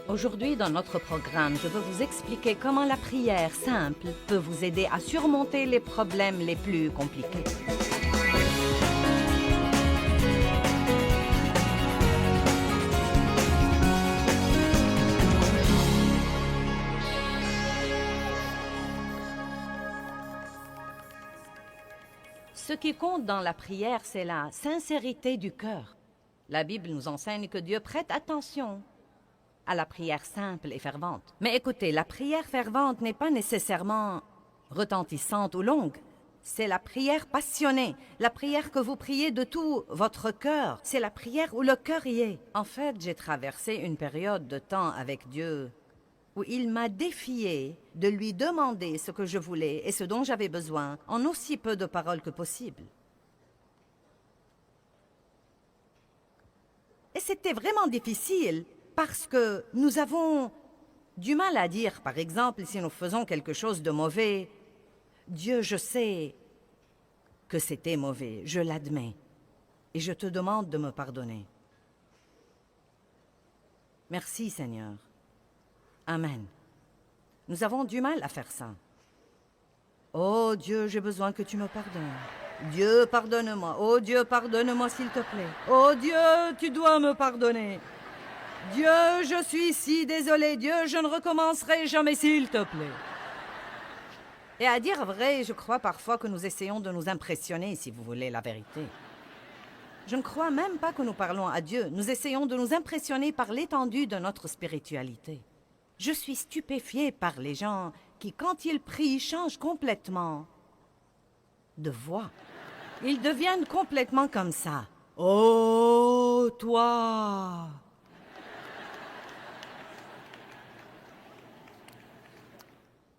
Aujourd'hui, dans notre programme, je veux vous expliquer comment la prière simple peut vous aider à surmonter les problèmes les plus compliqués. Ce qui compte dans la prière, c'est la sincérité du cœur. La Bible nous enseigne que Dieu prête attention à la prière simple et fervente. Mais écoutez, la prière fervente n'est pas nécessairement retentissante ou longue. C'est la prière passionnée, la prière que vous priez de tout votre cœur. C'est la prière où le cœur y est. En fait, j'ai traversé une période de temps avec Dieu où il m'a défié de lui demander ce que je voulais et ce dont j'avais besoin en aussi peu de paroles que possible. Et c'était vraiment difficile parce que nous avons du mal à dire, par exemple, si nous faisons quelque chose de mauvais, « Dieu, je sais que c'était mauvais, je l'admets, et je te demande de me pardonner. » Merci, Seigneur. Amen. Nous avons du mal à faire ça. Oh Dieu, j'ai besoin que tu me pardonnes. Dieu, pardonne-moi. Oh Dieu, pardonne-moi s'il te plaît. Oh Dieu, tu dois me pardonner. Dieu, je suis si désolé. Dieu, je ne recommencerai jamais s'il te plaît. Et à dire vrai, je crois parfois que nous essayons de nous impressionner, si vous voulez la vérité. Je ne crois même pas que nous parlons à Dieu. Nous essayons de nous impressionner par l'étendue de notre spiritualité. Je suis stupéfiée par les gens qui, quand ils prient, changent complètement de voix. Ils deviennent complètement comme ça. « Oh, toi !»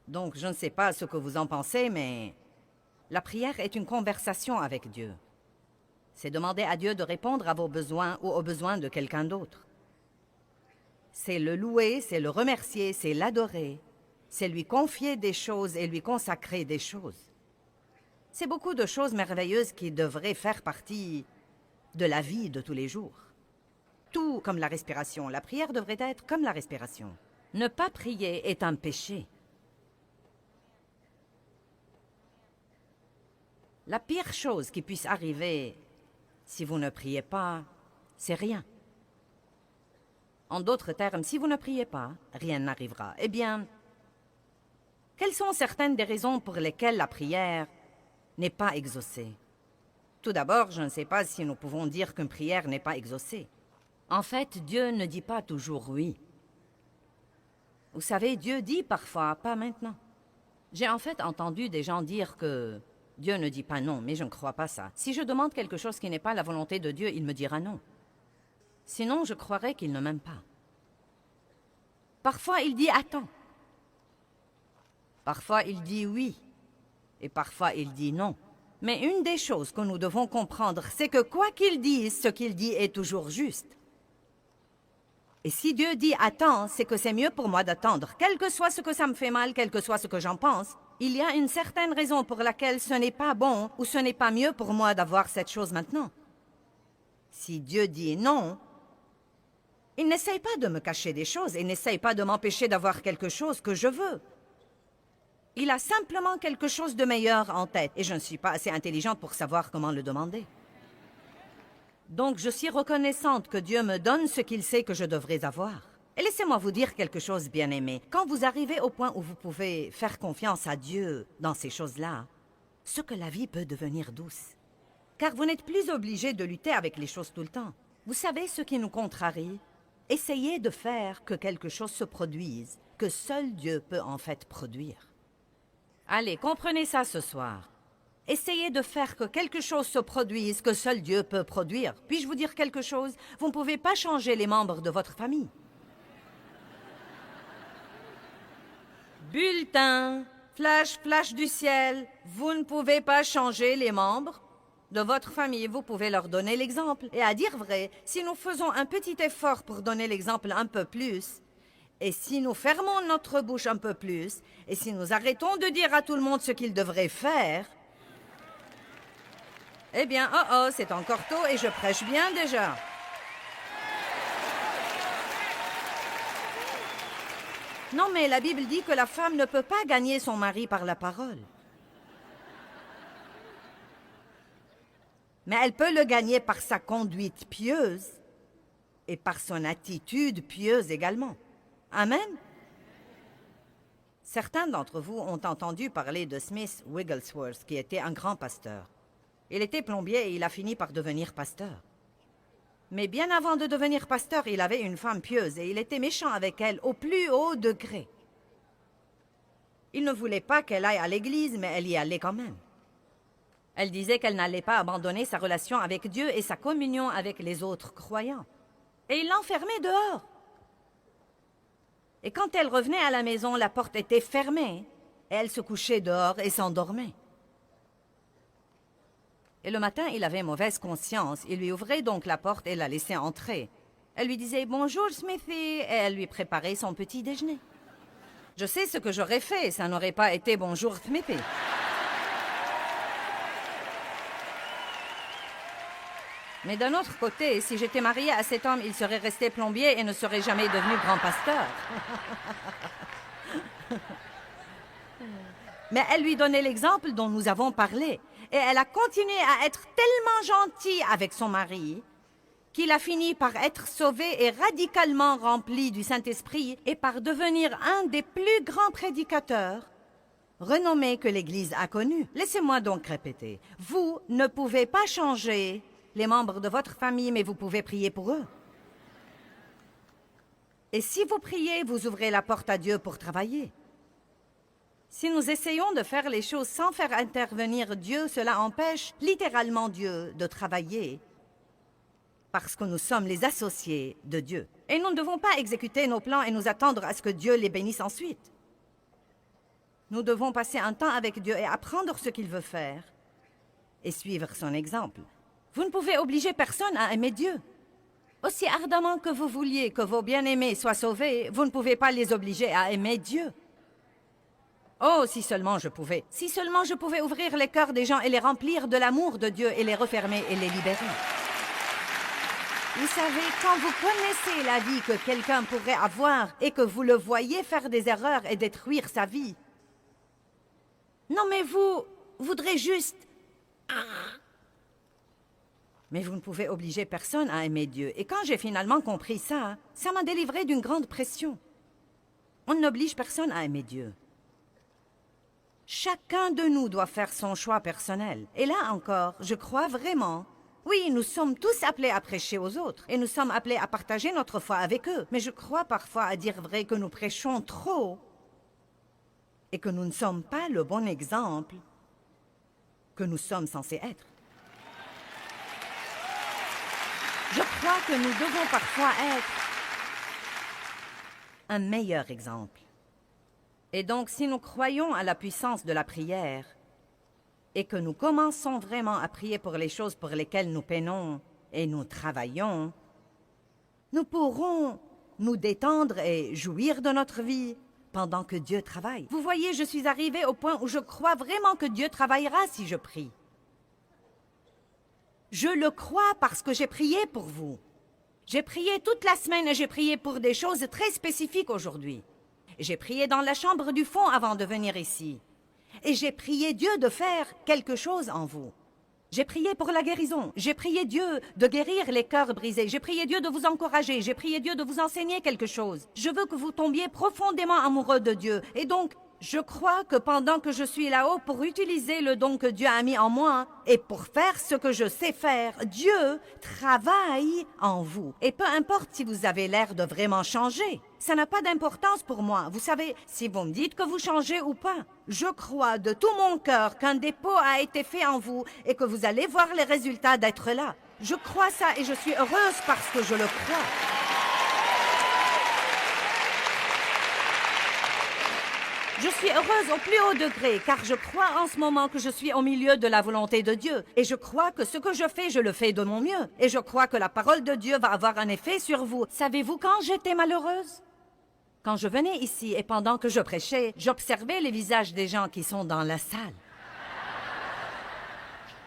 Donc, je ne sais pas ce que vous en pensez, mais la prière est une conversation avec Dieu. C'est demander à Dieu de répondre à vos besoins ou aux besoins de quelqu'un d'autre. C'est le louer, c'est le remercier, c'est l'adorer. C'est lui confier des choses et lui consacrer des choses. C'est beaucoup de choses merveilleuses qui devraient faire partie de la vie de tous les jours. Tout comme la respiration. La prière devrait être comme la respiration. Ne pas prier est un péché. La pire chose qui puisse arriver si vous ne priez pas, c'est rien. En d'autres termes, si vous ne priez pas, rien n'arrivera. Eh bien, quelles sont certaines des raisons pour lesquelles la prière n'est pas exaucée? Tout d'abord, je ne sais pas si nous pouvons dire qu'une prière n'est pas exaucée. En fait, Dieu ne dit pas toujours oui. Vous savez, Dieu dit parfois, pas maintenant. J'ai en fait entendu des gens dire que Dieu ne dit pas non, mais je ne crois pas ça. Si je demande quelque chose qui n'est pas la volonté de Dieu, il me dira non. Sinon, je croirais qu'il ne m'aime pas. Parfois, il dit « attends ». Parfois, il dit « oui ». Et parfois, il dit « non ». Mais une des choses que nous devons comprendre, c'est que quoi qu'il dise, ce qu'il dit est toujours juste. Et si Dieu dit « attends », c'est que c'est mieux pour moi d'attendre. Quel que soit ce que ça me fait mal, quel que soit ce que j'en pense, il y a une certaine raison pour laquelle ce n'est pas bon ou ce n'est pas mieux pour moi d'avoir cette chose maintenant. Si Dieu dit « non », il n'essaye pas de me cacher des choses, il n'essaye pas de m'empêcher d'avoir quelque chose que je veux. Il a simplement quelque chose de meilleur en tête, et je ne suis pas assez intelligente pour savoir comment le demander. Donc je suis reconnaissante que Dieu me donne ce qu'il sait que je devrais avoir. Et laissez-moi vous dire quelque chose, bien-aimé. Quand vous arrivez au point où vous pouvez faire confiance à Dieu dans ces choses-là, ce que la vie peut devenir douce. Car vous n'êtes plus obligé de lutter avec les choses tout le temps. Vous savez ce qui nous contrarie? Essayez de faire que quelque chose se produise, que seul Dieu peut en fait produire. Allez, comprenez ça ce soir. Essayez de faire que quelque chose se produise, que seul Dieu peut produire. Puis-je vous dire quelque chose? Vous ne pouvez pas changer les membres de votre famille. Bulletin, flash, flash du ciel. Vous ne pouvez pas changer les membres de votre famille. Vous pouvez leur donner l'exemple. Et à dire vrai, si nous faisons un petit effort pour donner l'exemple un peu plus, et si nous fermons notre bouche un peu plus, et si nous arrêtons de dire à tout le monde ce qu'ils devraient faire, eh bien, c'est encore tôt et je prêche bien déjà. Non, mais la Bible dit que la femme ne peut pas gagner son mari par la parole. Mais elle peut le gagner par sa conduite pieuse et par son attitude pieuse également. Amen. Certains d'entre vous ont entendu parler de Smith Wigglesworth, qui était un grand pasteur. Il était plombier et il a fini par devenir pasteur. Mais bien avant de devenir pasteur, il avait une femme pieuse et il était méchant avec elle au plus haut degré. Il ne voulait pas qu'elle aille à l'église, mais elle y allait quand même. Elle disait qu'elle n'allait pas abandonner sa relation avec Dieu et sa communion avec les autres croyants. Et il l'enfermait dehors. Et quand elle revenait à la maison, la porte était fermée. Et elle se couchait dehors et s'endormait. Et le matin, il avait mauvaise conscience. Il lui ouvrait donc la porte et la laissait entrer. Elle lui disait « Bonjour, Smithy » et elle lui préparait son petit déjeuner. Je sais ce que j'aurais fait, ça n'aurait pas été « Bonjour, Smithy ». Mais d'un autre côté, si j'étais mariée à cet homme, il serait resté plombier et ne serait jamais devenu grand pasteur. Mais elle lui donnait l'exemple dont nous avons parlé. Et elle a continué à être tellement gentille avec son mari qu'il a fini par être sauvé et radicalement rempli du Saint-Esprit et par devenir un des plus grands prédicateurs renommés que l'Église a connus. Laissez-moi donc répéter. Vous ne pouvez pas changer les membres de votre famille, mais vous pouvez prier pour eux. Et si vous priez, vous ouvrez la porte à Dieu pour travailler. Si nous essayons de faire les choses sans faire intervenir Dieu, cela empêche littéralement Dieu de travailler parce que nous sommes les associés de Dieu. Et nous ne devons pas exécuter nos plans et nous attendre à ce que Dieu les bénisse ensuite. Nous devons passer un temps avec Dieu et apprendre ce qu'il veut faire et suivre son exemple. Vous ne pouvez obliger personne à aimer Dieu. Aussi ardemment que vous vouliez que vos bien-aimés soient sauvés, vous ne pouvez pas les obliger à aimer Dieu. Oh, si seulement je pouvais. Si seulement je pouvais ouvrir les cœurs des gens et les remplir de l'amour de Dieu et les refermer et les libérer. Vous savez, quand vous connaissez la vie que quelqu'un pourrait avoir et que vous le voyez faire des erreurs et détruire sa vie, non mais vous voudrez juste... Mais vous ne pouvez obliger personne à aimer Dieu. Et quand j'ai finalement compris ça, ça m'a délivré d'une grande pression. On n'oblige personne à aimer Dieu. Chacun de nous doit faire son choix personnel. Et là encore, je crois vraiment... Oui, nous sommes tous appelés à prêcher aux autres. Et nous sommes appelés à partager notre foi avec eux. Mais je crois parfois, à dire vrai, que nous prêchons trop. Et que nous ne sommes pas le bon exemple que nous sommes censés être. Je crois que nous devons parfois être un meilleur exemple. Et donc, si nous croyons à la puissance de la prière et que nous commençons vraiment à prier pour les choses pour lesquelles nous peinons et nous travaillons, nous pourrons nous détendre et jouir de notre vie pendant que Dieu travaille. Vous voyez, je suis arrivée au point où je crois vraiment que Dieu travaillera si je prie. Je le crois parce que j'ai prié pour vous. J'ai prié toute la semaine et j'ai prié pour des choses très spécifiques aujourd'hui. J'ai prié dans la chambre du fond avant de venir ici. Et j'ai prié Dieu de faire quelque chose en vous. J'ai prié pour la guérison. J'ai prié Dieu de guérir les cœurs brisés. J'ai prié Dieu de vous encourager. J'ai prié Dieu de vous enseigner quelque chose. Je veux que vous tombiez profondément amoureux de Dieu. Et donc, je crois que pendant que je suis là-haut pour utiliser le don que Dieu a mis en moi et pour faire ce que je sais faire, Dieu travaille en vous. Et peu importe si vous avez l'air de vraiment changer, ça n'a pas d'importance pour moi. Vous savez, si vous me dites que vous changez ou pas, je crois de tout mon cœur qu'un dépôt a été fait en vous et que vous allez voir les résultats d'être là. Je crois ça et je suis heureuse parce que je le crois. Je suis heureuse au plus haut degré, car je crois en ce moment que je suis au milieu de la volonté de Dieu. Et je crois que ce que je fais, je le fais de mon mieux. Et je crois que la parole de Dieu va avoir un effet sur vous. Savez-vous quand j'étais malheureuse? Quand je venais ici et pendant que je prêchais, j'observais les visages des gens qui sont dans la salle.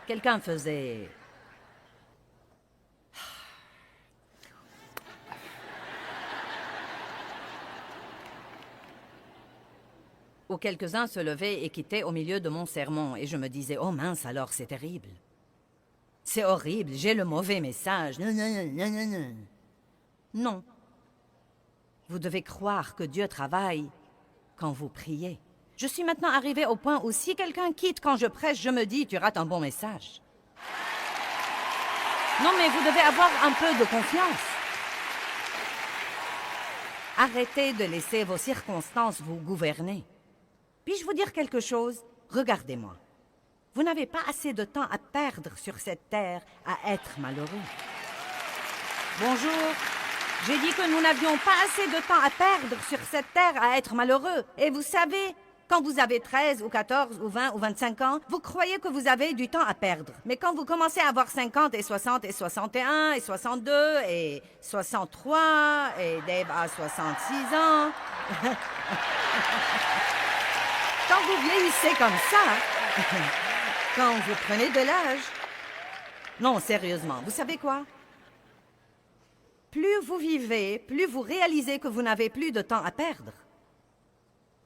Quelqu'un faisait... où quelques-uns se levaient et quittaient au milieu de mon sermon, et je me disais, oh mince alors, c'est terrible. C'est horrible, j'ai le mauvais message. Non, non, non, non, non, non. Non. Vous devez croire que Dieu travaille quand vous priez. Je suis maintenant arrivée au point où si quelqu'un quitte quand je prêche, je me dis, tu rates un bon message. Non, mais vous devez avoir un peu de confiance. Arrêtez de laisser vos circonstances vous gouverner. Puis-je vous dire quelque chose? Regardez-moi. Vous n'avez pas assez de temps à perdre sur cette terre à être malheureux. Bonjour. J'ai dit que nous n'avions pas assez de temps à perdre sur cette terre à être malheureux. Et vous savez, quand vous avez 13 ou 14 ou 20 ou 25 ans, vous croyez que vous avez du temps à perdre. Mais quand vous commencez à avoir 50 et 60 et 61 et 62 et 63 et Dave a 66 ans... Quand vous vieillissez comme ça, quand vous prenez de l'âge... Non, sérieusement, vous savez quoi? Plus vous vivez, plus vous réalisez que vous n'avez plus de temps à perdre.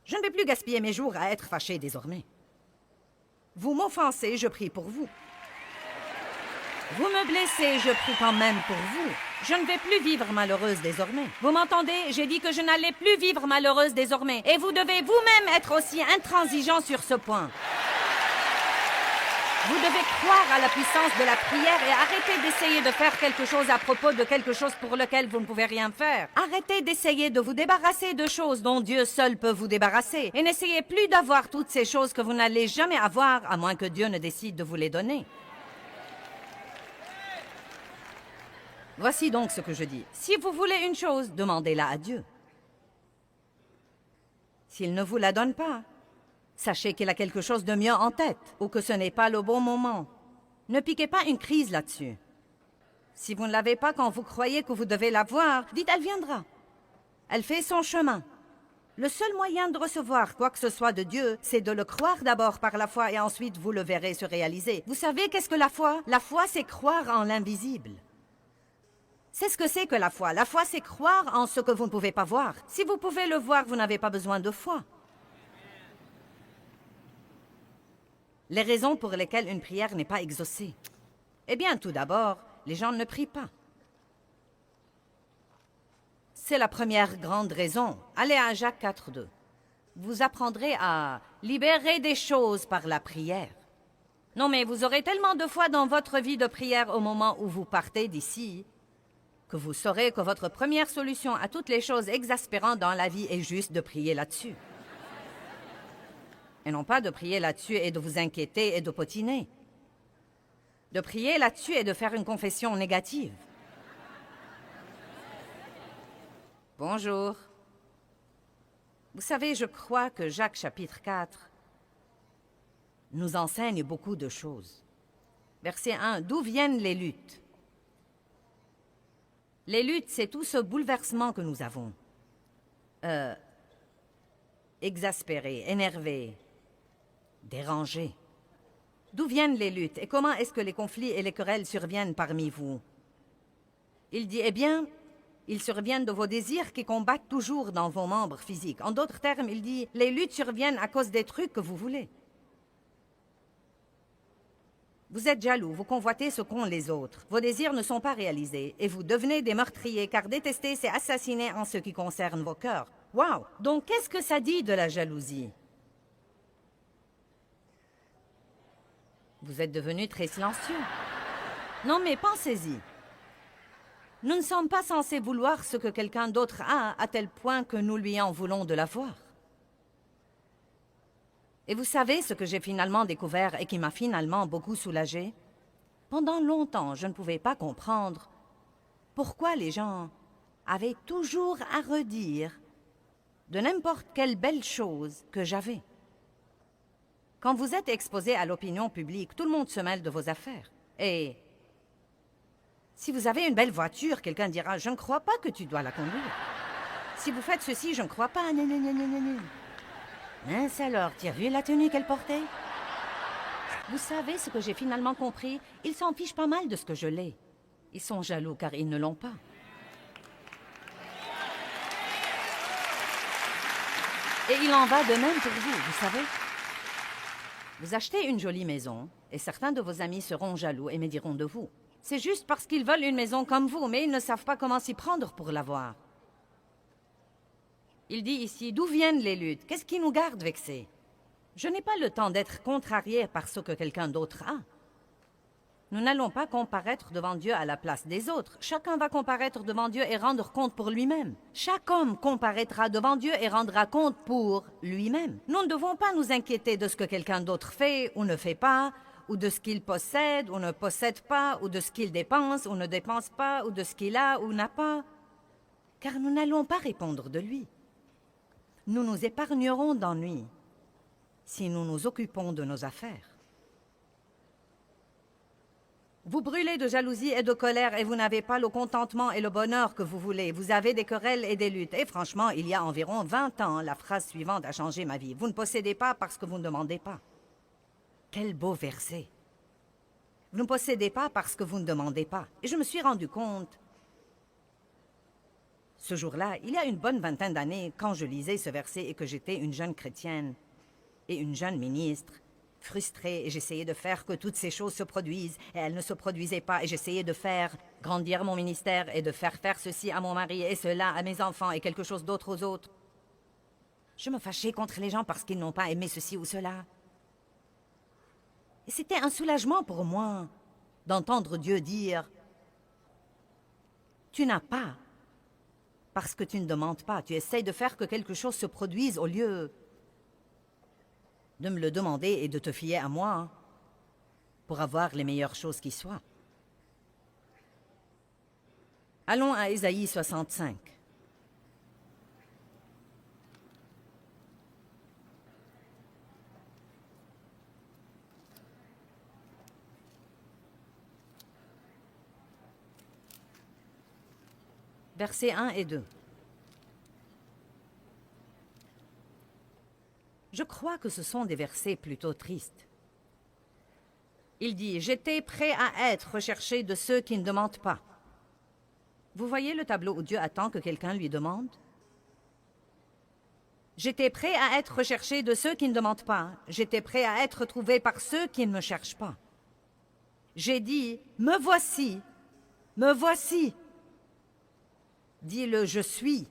Je ne vais plus gaspiller mes jours à être fâché désormais. Vous m'offensez, je prie pour vous. Vous me blessez, je prie quand même pour vous. Je ne vais plus vivre malheureuse désormais. Vous m'entendez? J'ai dit que je n'allais plus vivre malheureuse désormais. Et vous devez vous-même être aussi intransigeant sur ce point. Vous devez croire à la puissance de la prière et arrêter d'essayer de faire quelque chose à propos de quelque chose pour lequel vous ne pouvez rien faire. Arrêtez d'essayer de vous débarrasser de choses dont Dieu seul peut vous débarrasser. Et n'essayez plus d'avoir toutes ces choses que vous n'allez jamais avoir, à moins que Dieu ne décide de vous les donner. Voici donc ce que je dis. Si vous voulez une chose, demandez-la à Dieu. S'il ne vous la donne pas, sachez qu'il a quelque chose de mieux en tête ou que ce n'est pas le bon moment. Ne piquez pas une crise là-dessus. Si vous ne l'avez pas quand vous croyez que vous devez l'avoir, dites « elle viendra ». Elle fait son chemin. Le seul moyen de recevoir quoi que ce soit de Dieu, c'est de le croire d'abord par la foi et ensuite vous le verrez se réaliser. Vous savez qu'est-ce que la foi? La foi, c'est croire en l'invisible. C'est ce que c'est que la foi. La foi, c'est croire en ce que vous ne pouvez pas voir. Si vous pouvez le voir, vous n'avez pas besoin de foi. Les raisons pour lesquelles une prière n'est pas exaucée. Eh bien, tout d'abord, les gens ne prient pas. C'est la première grande raison. Allez à Jacques 4:2. Vous apprendrez à libérer des choses par la prière. Non, mais vous aurez tellement de foi dans votre vie de prière au moment où vous partez d'ici que vous saurez que votre première solution à toutes les choses exaspérantes dans la vie est juste de prier là-dessus. Et non pas de prier là-dessus et de vous inquiéter et de potiner. De prier là-dessus et de faire une confession négative. Bonjour. Vous savez, je crois que Jacques chapitre 4 nous enseigne beaucoup de choses. Verset 1, d'où viennent les luttes? Les luttes, c'est tout ce bouleversement que nous avons. Exaspéré, énervé, dérangé. D'où viennent les luttes et comment est-ce que les conflits et les querelles surviennent parmi vous? Il dit, eh bien, ils surviennent de vos désirs qui combattent toujours dans vos membres physiques. En d'autres termes, il dit, les luttes surviennent à cause des trucs que vous voulez. Vous êtes jaloux, vous convoitez ce qu'ont les autres. Vos désirs ne sont pas réalisés et vous devenez des meurtriers car détester, c'est assassiner en ce qui concerne vos cœurs. Wow! Donc, qu'est-ce que ça dit de la jalousie? Vous êtes devenu très silencieux. Non, mais pensez-y. Nous ne sommes pas censés vouloir ce que quelqu'un d'autre a à tel point que nous lui en voulons de l'avoir. Et vous savez ce que j'ai finalement découvert et qui m'a finalement beaucoup soulagée? Pendant longtemps, je ne pouvais pas comprendre pourquoi les gens avaient toujours à redire de n'importe quelle belle chose que j'avais. Quand vous êtes exposé à l'opinion publique, tout le monde se mêle de vos affaires. Et si vous avez une belle voiture, quelqu'un dira « Je ne crois pas que tu dois la conduire. » Si vous faites ceci, je ne crois pas. Non, non, non, non, non, non. Mince alors, tu as vu la tenue qu'elle portait? Vous savez ce que j'ai finalement compris? Ils s'en fichent pas mal de ce que je l'ai. Ils sont jaloux car ils ne l'ont pas. Et il en va de même pour vous, vous savez. Vous achetez une jolie maison, et certains de vos amis seront jaloux et médiront de vous. C'est juste parce qu'ils veulent une maison comme vous, mais ils ne savent pas comment s'y prendre pour l'avoir. Il dit ici, d'où viennent les luttes? Qu'est-ce qui nous garde vexés? Je n'ai pas le temps d'être contrarié par ce que quelqu'un d'autre a. Nous n'allons pas comparaître devant Dieu à la place des autres. Chacun va comparaître devant Dieu et rendre compte pour lui-même. Chaque homme comparaîtra devant Dieu et rendra compte pour lui-même. Nous ne devons pas nous inquiéter de ce que quelqu'un d'autre fait ou ne fait pas, ou de ce qu'il possède ou ne possède pas, ou de ce qu'il dépense ou ne dépense pas, ou de ce qu'il a ou n'a pas, car nous n'allons pas répondre de lui. Nous nous épargnerons d'ennui si nous nous occupons de nos affaires. Vous brûlez de jalousie et de colère et vous n'avez pas le contentement et le bonheur que vous voulez. Vous avez des querelles et des luttes. Et franchement, il y a environ 20 ans, la phrase suivante a changé ma vie. Vous ne possédez pas parce que vous ne demandez pas. Quel beau verset. Vous ne possédez pas parce que vous ne demandez pas. Et je me suis rendu compte, ce jour-là, il y a une bonne vingtaine d'années, quand je lisais ce verset et que j'étais une jeune chrétienne et une jeune ministre, frustrée, et j'essayais de faire que toutes ces choses se produisent, et elles ne se produisaient pas, et j'essayais de faire grandir mon ministère, et de faire ceci à mon mari, et cela à mes enfants, et quelque chose d'autre aux autres. Je me fâchais contre les gens parce qu'ils n'ont pas aimé ceci ou cela. Et c'était un soulagement pour moi d'entendre Dieu dire « Tu n'as pas, parce que tu ne demandes pas, tu essayes de faire que quelque chose se produise au lieu de me le demander et de te fier à moi pour avoir les meilleures choses qui soient. » Allons à Ésaïe 65. Versets 1 et 2. Je crois que ce sont des versets plutôt tristes. Il dit « J'étais prêt à être recherché de ceux qui ne demandent pas. » Vous voyez le tableau où Dieu attend que quelqu'un lui demande? J'étais prêt à être recherché de ceux qui ne demandent pas. J'étais prêt à être trouvé par ceux qui ne me cherchent pas. J'ai dit « Me voici, me voici. » Dit le « Je suis »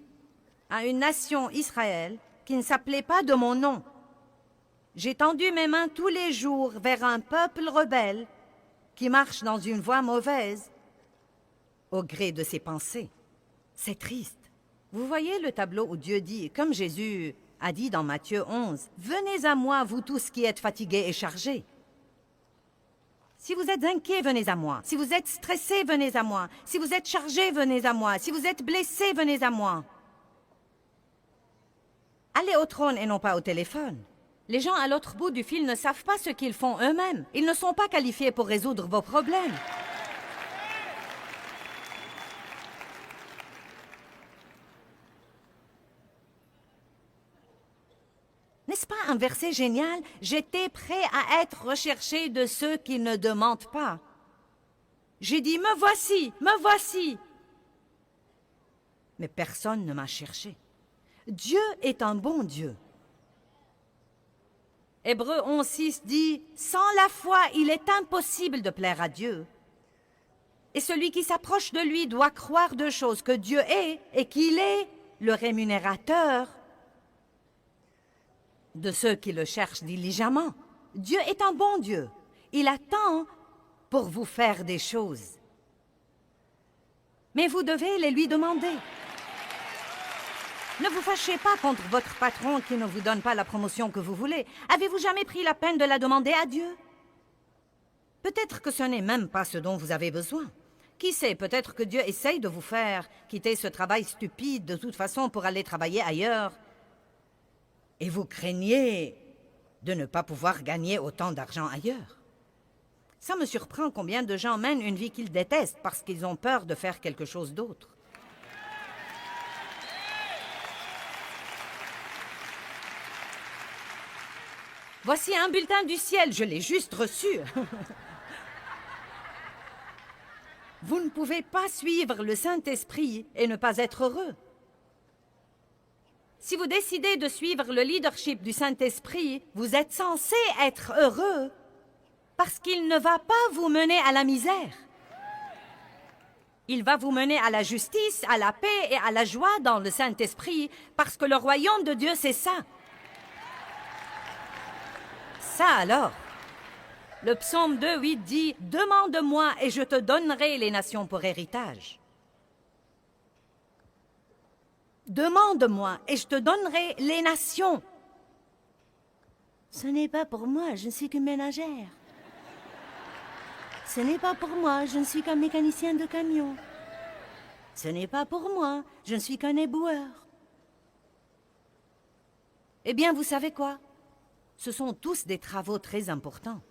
à une nation Israël qui ne s'appelait pas de mon nom. J'ai tendu mes mains tous les jours vers un peuple rebelle qui marche dans une voie mauvaise au gré de ses pensées. C'est triste. Vous voyez le tableau où Dieu dit, comme Jésus a dit dans Matthieu 11, « Venez à moi, vous tous qui êtes fatigués et chargés. » Si vous êtes inquiets, venez à moi. Si vous êtes stressés, venez à moi. Si vous êtes chargés, venez à moi. Si vous êtes blessés, venez à moi. Allez au trône et non pas au téléphone. Les gens à l'autre bout du fil ne savent pas ce qu'ils font eux-mêmes. Ils ne sont pas qualifiés pour résoudre vos problèmes. N'est-ce pas un verset génial? « J'étais prêt à être recherché de ceux qui ne demandent pas. » J'ai dit « Me voici, me voici. » Mais personne ne m'a cherché. Dieu est un bon Dieu. Hébreux 11:6 dit « Sans la foi, il est impossible de plaire à Dieu. Et celui qui s'approche de lui doit croire deux choses, que Dieu est et qu'il est le rémunérateur de ceux qui le cherchent diligemment. » Dieu est un bon Dieu. Il attend pour vous faire des choses. Mais vous devez les lui demander. Ne vous fâchez pas contre votre patron qui ne vous donne pas la promotion que vous voulez. Avez-vous jamais pris la peine de la demander à Dieu? Peut-être que ce n'est même pas ce dont vous avez besoin. Qui sait, peut-être que Dieu essaye de vous faire quitter ce travail stupide de toute façon pour aller travailler ailleurs. Et vous craignez de ne pas pouvoir gagner autant d'argent ailleurs. Ça me surprend combien de gens mènent une vie qu'ils détestent parce qu'ils ont peur de faire quelque chose d'autre. Voici un bulletin du ciel, je l'ai juste reçu. Vous ne pouvez pas suivre le Saint-Esprit et ne pas être heureux. Si vous décidez de suivre le leadership du Saint-Esprit, vous êtes censé être heureux parce qu'il ne va pas vous mener à la misère. Il va vous mener à la justice, à la paix et à la joie dans le Saint-Esprit parce que le royaume de Dieu, c'est ça. Ça alors. Le psaume 2:8 dit « Demande-moi et je te donnerai les nations pour héritage. » Demande-moi et je te donnerai les nations. Ce n'est pas pour moi, je ne suis qu'une ménagère. Ce n'est pas pour moi, je ne suis qu'un mécanicien de camion. Ce n'est pas pour moi, je ne suis qu'un éboueur. Eh bien, vous savez quoi? Ce sont tous des travaux très importants.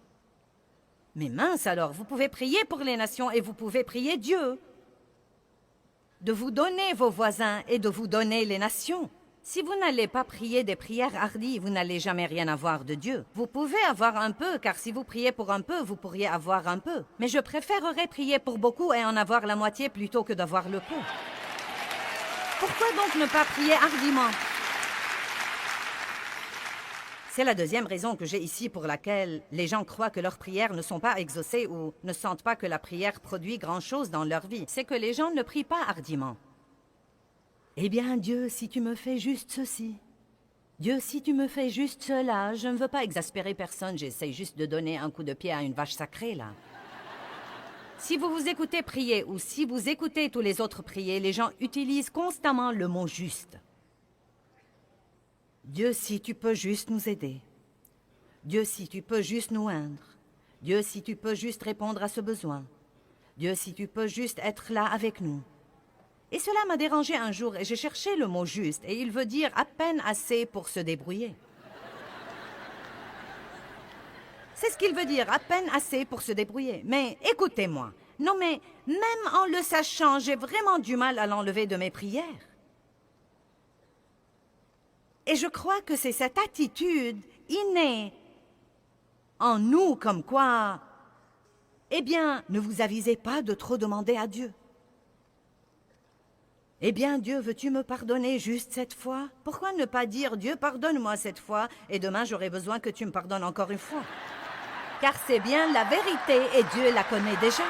Mais mince alors, vous pouvez prier pour les nations et vous pouvez prier Dieu de vous donner vos voisins et de vous donner les nations. Si vous n'allez pas prier des prières hardies, vous n'allez jamais rien avoir de Dieu. Vous pouvez avoir un peu, car si vous priez pour un peu, vous pourriez avoir un peu. Mais je préférerais prier pour beaucoup et en avoir la moitié plutôt que d'avoir le peu. Pourquoi donc ne pas prier hardiment? C'est la deuxième raison que j'ai ici pour laquelle les gens croient que leurs prières ne sont pas exaucées ou ne sentent pas que la prière produit grand-chose dans leur vie. C'est que les gens ne prient pas hardiment. Eh bien, Dieu, si tu me fais juste ceci. Dieu, si tu me fais juste cela. Je ne veux pas exaspérer personne, j'essaie juste de donner un coup de pied à une vache sacrée, là. Si vous vous écoutez prier ou si vous écoutez tous les autres prier, les gens utilisent constamment le mot « juste ». Dieu, si tu peux juste nous aider. Dieu, si tu peux juste nous oindre. Dieu, si tu peux juste répondre à ce besoin. Dieu, si tu peux juste être là avec nous. Et cela m'a dérangé un jour et j'ai cherché le mot « juste » et il veut dire à peine assez pour se débrouiller. C'est ce qu'il veut dire, à peine assez pour se débrouiller. Mais écoutez-moi, non mais même en le sachant, j'ai vraiment du mal à l'enlever de mes prières. Et je crois que c'est cette attitude innée en nous comme quoi, eh bien, ne vous avisez pas de trop demander à Dieu. Eh bien, Dieu, veux-tu me pardonner juste cette fois? Pourquoi ne pas dire, Dieu, pardonne-moi cette fois, et demain j'aurai besoin que tu me pardonnes encore une fois? Car c'est bien la vérité, et Dieu la connaît déjà.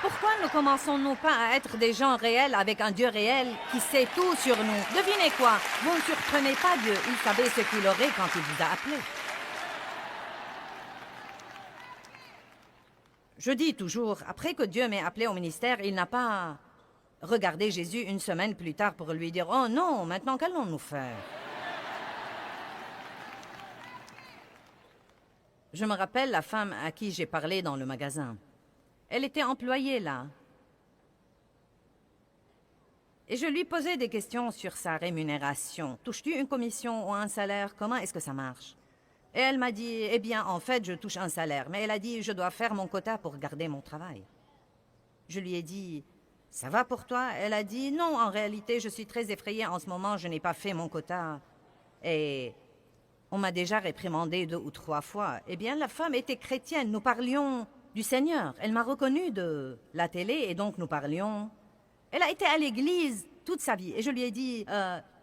Pourquoi ne commençons-nous pas à être des gens réels avec un Dieu réel qui sait tout sur nous? Devinez quoi? Vous ne surprenez pas Dieu, il savait ce qu'il aurait quand il vous a appelé. Je dis toujours, après que Dieu m'ait appelé au ministère, il n'a pas regardé Jésus une semaine plus tard pour lui dire « Oh non, maintenant qu'allons-nous faire ?» Je me rappelle la femme à qui j'ai parlé dans le magasin. Elle était employée là. Et je lui posais des questions sur sa rémunération. Touches-tu une commission ou un salaire? Comment est-ce que ça marche? Et elle m'a dit, eh bien, en fait, je touche un salaire. Mais elle a dit, je dois faire mon quota pour garder mon travail. Je lui ai dit, ça va pour toi? Elle a dit, non, en réalité, je suis très effrayée en ce moment, je n'ai pas fait mon quota. Et on m'a déjà réprimandé 2 ou 3 fois. Eh bien, la femme était chrétienne, nous parlions du Seigneur. Elle m'a reconnue de la télé et donc nous parlions. Elle a été à l'église toute sa vie et je lui ai dit,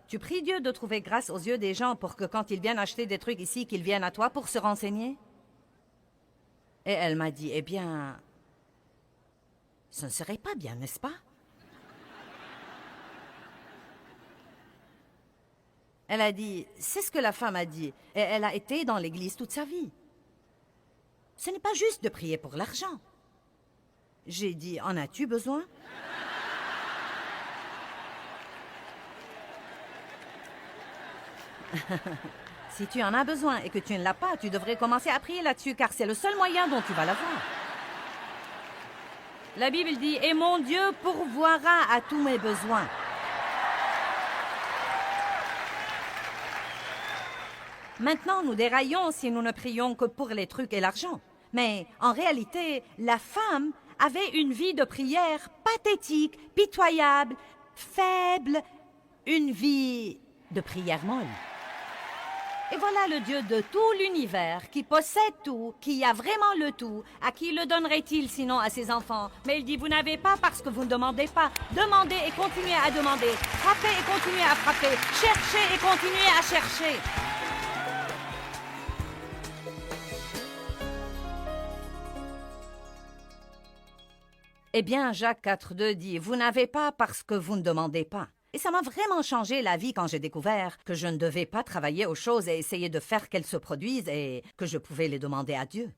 tu pries Dieu de trouver grâce aux yeux des gens pour que quand ils viennent acheter des trucs ici, qu'ils viennent à toi pour se renseigner? Et elle m'a dit, eh bien, ce ne serait pas bien, n'est-ce pas? Elle a dit, c'est ce que la femme a dit et elle a été dans l'église toute sa vie. Ce n'est pas juste de prier pour l'argent. J'ai dit, en as-tu besoin? Si tu en as besoin et que tu ne l'as pas, tu devrais commencer à prier là-dessus, car c'est le seul moyen dont tu vas l'avoir. La Bible dit, « Et mon Dieu pourvoira à tous mes besoins. » Maintenant, nous déraillons si nous ne prions que pour les trucs et l'argent. Mais en réalité, la femme avait une vie de prière pathétique, pitoyable, faible, une vie de prière molle. Et voilà le Dieu de tout l'univers, qui possède tout, qui a vraiment le tout. À qui le donnerait-il sinon à ses enfants? Mais il dit, vous n'avez pas parce que vous ne demandez pas. Demandez et continuez à demander. Frappez et continuez à frapper. Cherchez et continuez à chercher. Eh bien, Jacques 4,2 dit, vous n'avez pas parce que vous ne demandez pas. Et ça m'a vraiment changé la vie quand j'ai découvert que je ne devais pas travailler aux choses et essayer de faire qu'elles se produisent et que je pouvais les demander à Dieu.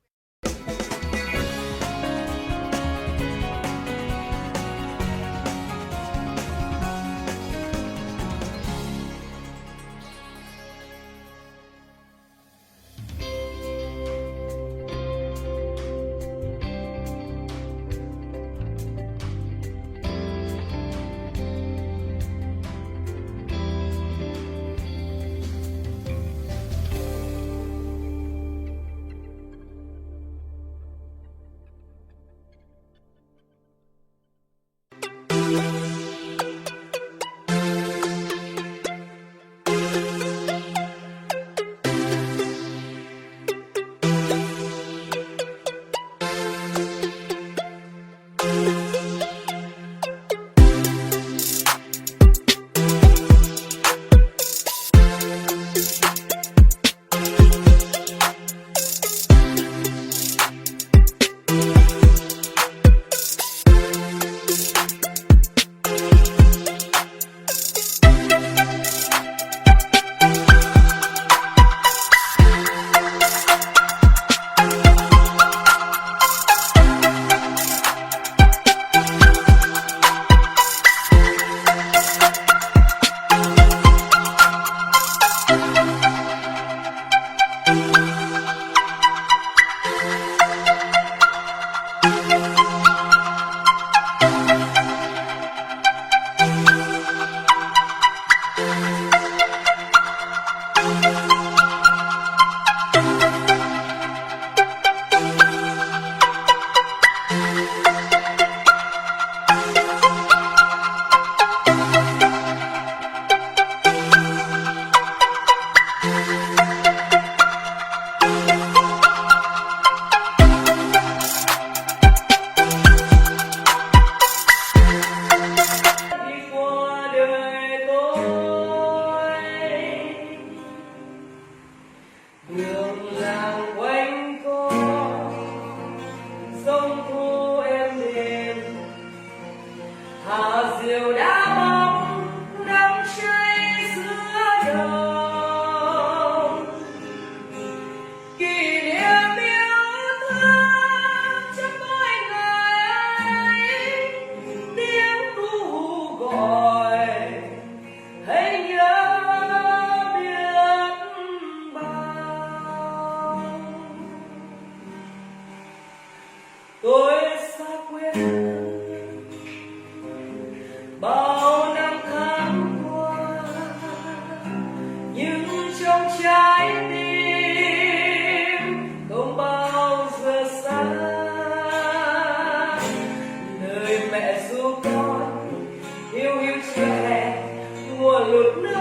Mùa lụt